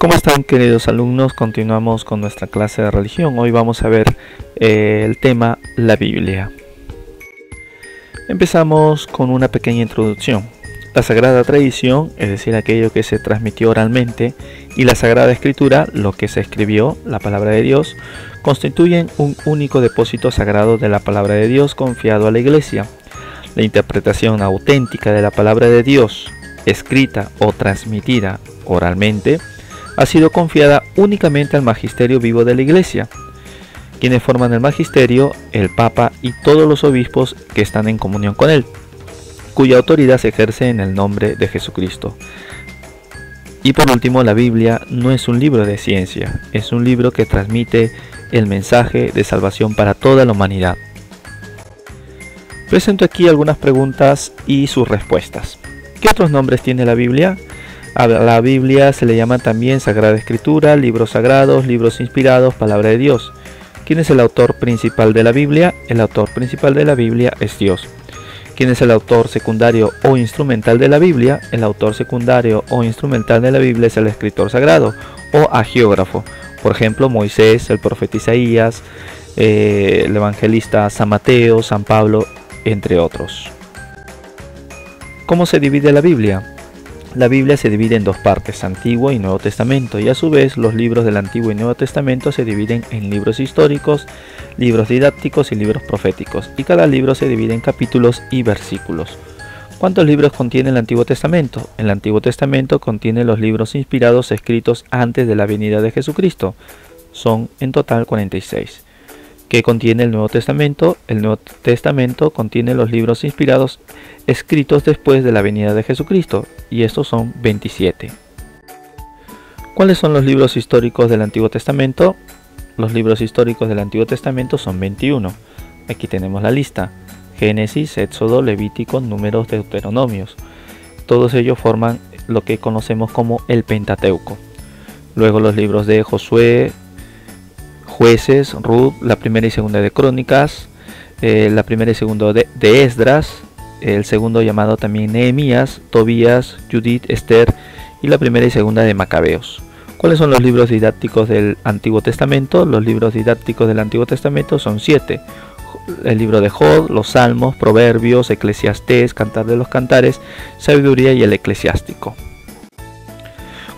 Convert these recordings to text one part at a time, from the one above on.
¿Cómo están, queridos alumnos? Continuamos con nuestra clase de religión. Hoy vamos a ver el tema la Biblia. Empezamos con una pequeña introducción. La Sagrada Tradición, es decir, aquello que se transmitió oralmente, y la Sagrada Escritura, lo que se escribió, la Palabra de Dios, constituyen un único depósito sagrado de la Palabra de Dios confiado a la Iglesia. La interpretación auténtica de la Palabra de Dios, escrita o transmitida oralmente, ha sido confiada únicamente al magisterio vivo de la Iglesia, quienes forman el magisterio, el Papa y todos los obispos que están en comunión con él, cuya autoridad se ejerce en el nombre de Jesucristo. Y por último, la Biblia no es un libro de ciencia, es un libro que transmite el mensaje de salvación para toda la humanidad. Presento aquí algunas preguntas y sus respuestas. ¿Qué otros nombres tiene la Biblia? A la Biblia se le llama también Sagrada Escritura, libros sagrados, libros inspirados, Palabra de Dios. ¿Quién es el autor principal de la Biblia? El autor principal de la Biblia es Dios. ¿Quién es el autor secundario o instrumental de la Biblia? El autor secundario o instrumental de la Biblia es el escritor sagrado o agiógrafo. Por ejemplo, Moisés, el profeta Isaías, el evangelista San Mateo, San Pablo, entre otros. ¿Cómo se divide la Biblia? La Biblia se divide en dos partes, Antiguo y Nuevo Testamento, y a su vez los libros del Antiguo y Nuevo Testamento se dividen en libros históricos, libros didácticos y libros proféticos, y cada libro se divide en capítulos y versículos. ¿Cuántos libros contiene el Antiguo Testamento? El Antiguo Testamento contiene los libros inspirados escritos antes de la venida de Jesucristo. Son en total 46. ¿Qué contiene el Nuevo Testamento? El Nuevo Testamento contiene los libros inspirados escritos después de la venida de Jesucristo, y estos son 27. ¿Cuáles son los libros históricos del Antiguo Testamento? Los libros históricos del Antiguo Testamento son 21. Aquí tenemos la lista: Génesis, Éxodo, Levítico, Números, Deuteronomios. Todos ellos forman lo que conocemos como el Pentateuco. Luego los libros de Josué, Jueces, Ruth, la primera y segunda de Crónicas, la primera y segunda de Esdras, el segundo llamado también Nehemías, Tobías, Judith, Esther y la primera y segunda de Macabeos. ¿Cuáles son los libros didácticos del Antiguo Testamento? Los libros didácticos del Antiguo Testamento son 7. El libro de Job, los Salmos, Proverbios, Eclesiastés, Cantar de los Cantares, Sabiduría y el Eclesiástico.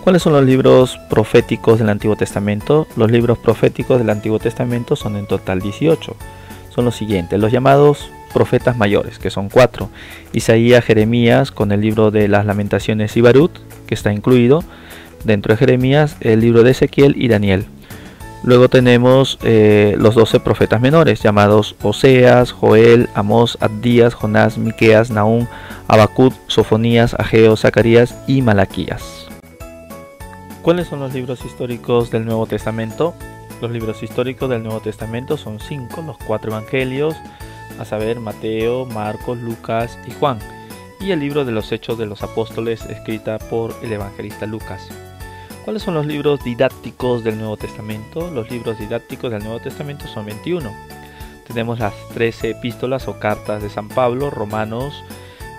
¿Cuáles son los libros proféticos del Antiguo Testamento? Los libros proféticos del Antiguo Testamento son en total 18. Son los siguientes: los llamados profetas mayores, que son 4. Isaías, Jeremías, con el libro de las Lamentaciones y Barut, que está incluido. Dentro de Jeremías, el libro de Ezequiel y Daniel. Luego tenemos los 12 profetas menores, llamados Oseas, Joel, Amós, Abdías, Jonás, Miqueas, Nahum, Habacuc, Sofonías, Ageo, Zacarías y Malaquías. ¿Cuáles son los libros históricos del Nuevo Testamento? Los libros históricos del Nuevo Testamento son 5, los 4 evangelios, a saber, Mateo, Marcos, Lucas y Juan, y el libro de los Hechos de los Apóstoles, escrita por el evangelista Lucas. ¿Cuáles son los libros didácticos del Nuevo Testamento? Los libros didácticos del Nuevo Testamento son 21. Tenemos las 13 epístolas o cartas de San Pablo, Romanos,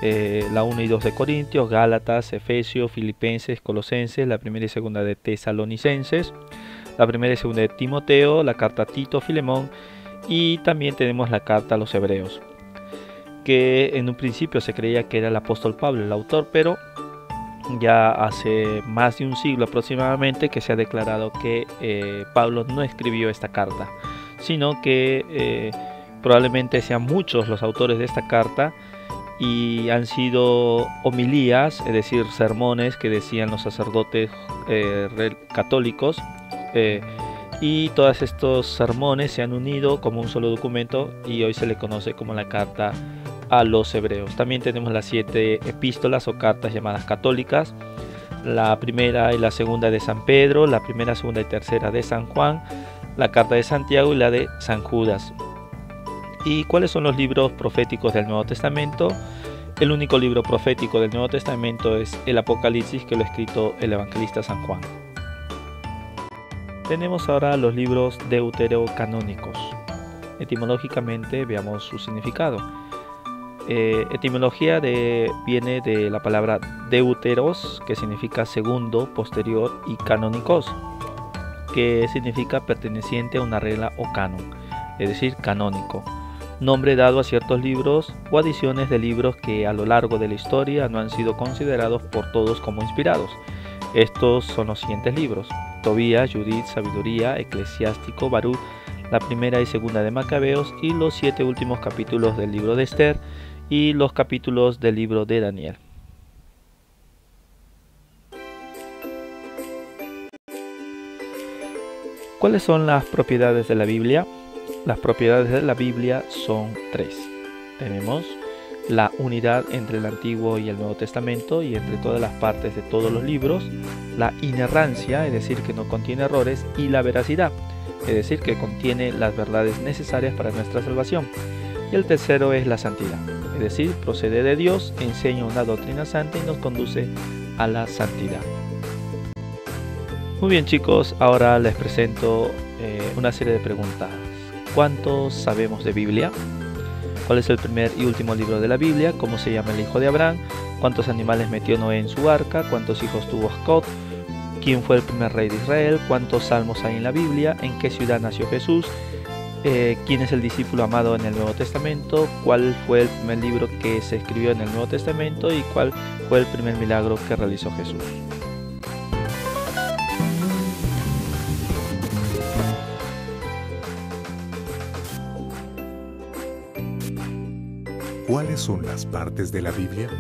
la 1 y 2 de Corintios, Gálatas, Efesios, Filipenses, Colosenses, la primera y segunda de Tesalonicenses, la primera y segunda de Timoteo, la carta a Tito, Filemón, y también tenemos la carta a los Hebreos, que en un principio se creía que era el apóstol Pablo el autor, pero ya hace más de un siglo aproximadamente que se ha declarado que Pablo no escribió esta carta, sino que probablemente sean muchos los autores de esta carta, y han sido homilías, es decir, sermones que decían los sacerdotes católicos, y todos estos sermones se han unido como un solo documento y hoy se le conoce como la carta a los Hebreos. También tenemos las 7 epístolas o cartas llamadas católicas, la primera y la segunda de San Pedro, la primera, segunda y tercera de San Juan, la carta de Santiago y la de San Judas. ¿Y cuáles son los libros proféticos del Nuevo Testamento? El único libro profético del Nuevo Testamento es el Apocalipsis, que lo ha escrito el evangelista San Juan. Tenemos ahora los libros deuterocanónicos. Etimológicamente veamos su significado. Etimología viene de la palabra deuteros, que significa segundo, posterior, y canónicos, que significa perteneciente a una regla o canon, es decir, canónico. Nombre dado a ciertos libros o adiciones de libros que a lo largo de la historia no han sido considerados por todos como inspirados. Estos son los siguientes libros: Tobías, Judith, Sabiduría, Eclesiástico, Baruch, la primera y segunda de Macabeos, y los 7 últimos capítulos del libro de Esther y los capítulos del libro de Daniel. ¿Cuáles son las propiedades de la Biblia? Las propiedades de la Biblia son 3. Tenemos la unidad entre el Antiguo y el Nuevo Testamento y entre todas las partes de todos los libros, la inerrancia, es decir, que no contiene errores, y la veracidad, es decir, que contiene las verdades necesarias para nuestra salvación. Y el tercero es la santidad, es decir, procede de Dios, enseña una doctrina santa y nos conduce a la santidad. Muy bien, chicos, ahora les presento una serie de preguntas. ¿Cuántos sabemos de Biblia? ¿Cuál es el primer y último libro de la Biblia? ¿Cómo se llama el hijo de Abraham? ¿Cuántos animales metió Noé en su arca? ¿Cuántos hijos tuvo Jacob? ¿Quién fue el primer rey de Israel? ¿Cuántos salmos hay en la Biblia? ¿En qué ciudad nació Jesús? ¿Quién es el discípulo amado en el Nuevo Testamento? ¿Cuál fue el primer libro que se escribió en el Nuevo Testamento? ¿Y cuál fue el primer milagro que realizó Jesús? ¿Cuáles son las partes de la Biblia?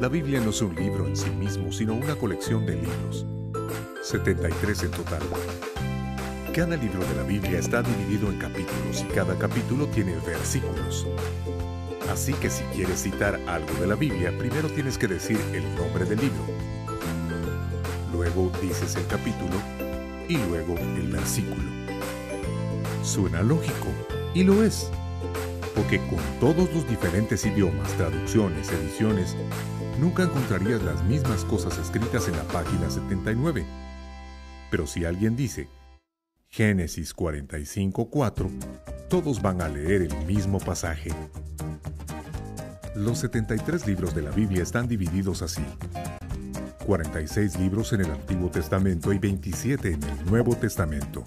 La Biblia no es un libro en sí mismo, sino una colección de libros. 73 en total. Cada libro de la Biblia está dividido en capítulos y cada capítulo tiene versículos. Así que si quieres citar algo de la Biblia, primero tienes que decir el nombre del libro. Luego dices el capítulo y luego el versículo. Suena lógico, y lo es. Porque con todos los diferentes idiomas, traducciones, ediciones, nunca encontrarías las mismas cosas escritas en la página 79. Pero si alguien dice Génesis 45:4, todos van a leer el mismo pasaje. Los 73 libros de la Biblia están divididos así: 46 libros en el Antiguo Testamento y 27 en el Nuevo Testamento.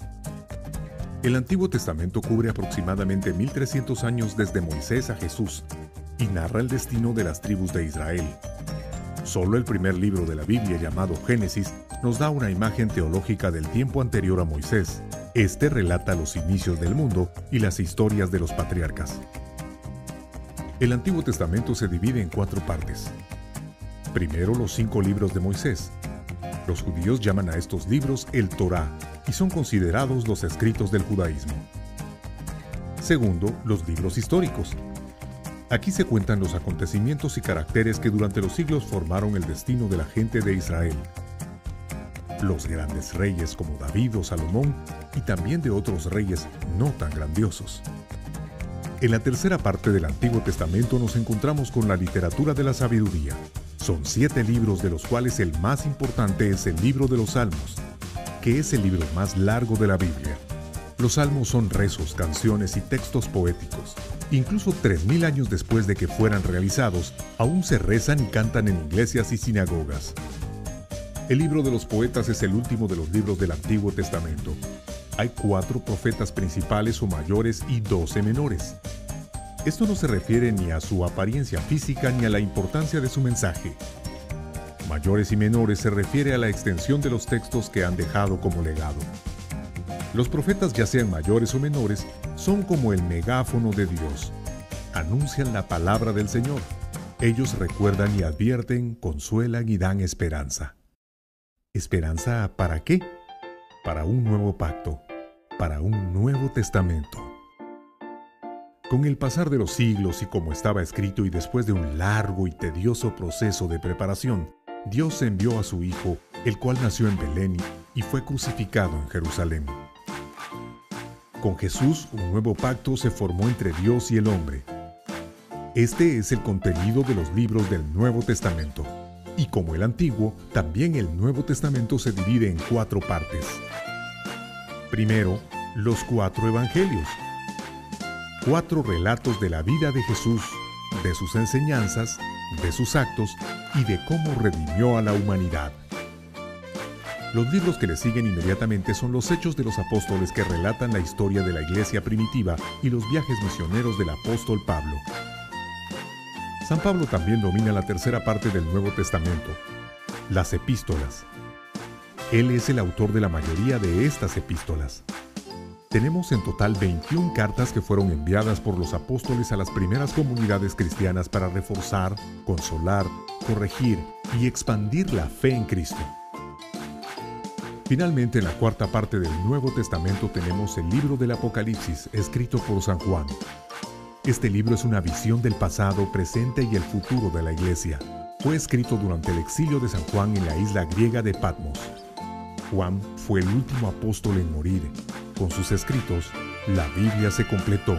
El Antiguo Testamento cubre aproximadamente 1300 años desde Moisés a Jesús y narra el destino de las tribus de Israel. Solo el primer libro de la Biblia, llamado Génesis, nos da una imagen teológica del tiempo anterior a Moisés. Este relata los inicios del mundo y las historias de los patriarcas. El Antiguo Testamento se divide en 4 partes. Primero, los 5 libros de Moisés. Los judíos llaman a estos libros el Torá y son considerados los escritos del judaísmo. Segundo, los libros históricos. Aquí se cuentan los acontecimientos y caracteres que durante los siglos formaron el destino de la gente de Israel. Los grandes reyes como David o Salomón y también de otros reyes no tan grandiosos. En la tercera parte del Antiguo Testamento nos encontramos con la literatura de la sabiduría. Son 7 libros, de los cuales el más importante es el libro de los Salmos, que es el libro más largo de la Biblia. Los salmos son rezos, canciones y textos poéticos. Incluso 3000 años después de que fueran realizados, aún se rezan y cantan en iglesias y sinagogas. El libro de los poetas es el último de los libros del Antiguo Testamento. Hay 4 profetas principales o mayores y 12 menores. Esto no se refiere ni a su apariencia física ni a la importancia de su mensaje. Mayores y menores se refiere a la extensión de los textos que han dejado como legado. Los profetas, ya sean mayores o menores, son como el megáfono de Dios. Anuncian la palabra del Señor. Ellos recuerdan y advierten, consuelan y dan esperanza. ¿Esperanza para qué? Para un nuevo pacto, para un nuevo testamento. Con el pasar de los siglos y como estaba escrito y después de un largo y tedioso proceso de preparación, Dios envió a su Hijo, el cual nació en Belén y fue crucificado en Jerusalén. Con Jesús, un nuevo pacto se formó entre Dios y el hombre. Este es el contenido de los libros del Nuevo Testamento. Y como el Antiguo, también el Nuevo Testamento se divide en 4 partes. Primero, los 4 evangelios. 4 relatos de la vida de Jesús, de sus enseñanzas, de sus actos y de cómo redimió a la humanidad. Los libros que le siguen inmediatamente son los Hechos de los Apóstoles, que relatan la historia de la iglesia primitiva y los viajes misioneros del apóstol Pablo. San Pablo también domina la tercera parte del Nuevo Testamento, las epístolas. Él es el autor de la mayoría de estas epístolas. Tenemos en total 21 cartas que fueron enviadas por los apóstoles a las primeras comunidades cristianas para reforzar, consolar, corregir y expandir la fe en Cristo. Finalmente, en la cuarta parte del Nuevo Testamento tenemos el libro del Apocalipsis, escrito por San Juan. Este libro es una visión del pasado, presente y el futuro de la iglesia. Fue escrito durante el exilio de San Juan en la isla griega de Patmos. Juan fue el último apóstol en morir. Con sus escritos, la Biblia se completó.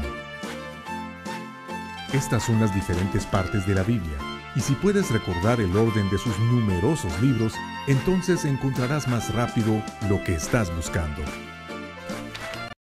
Estas son las diferentes partes de la Biblia, y si puedes recordar el orden de sus numerosos libros, entonces encontrarás más rápido lo que estás buscando.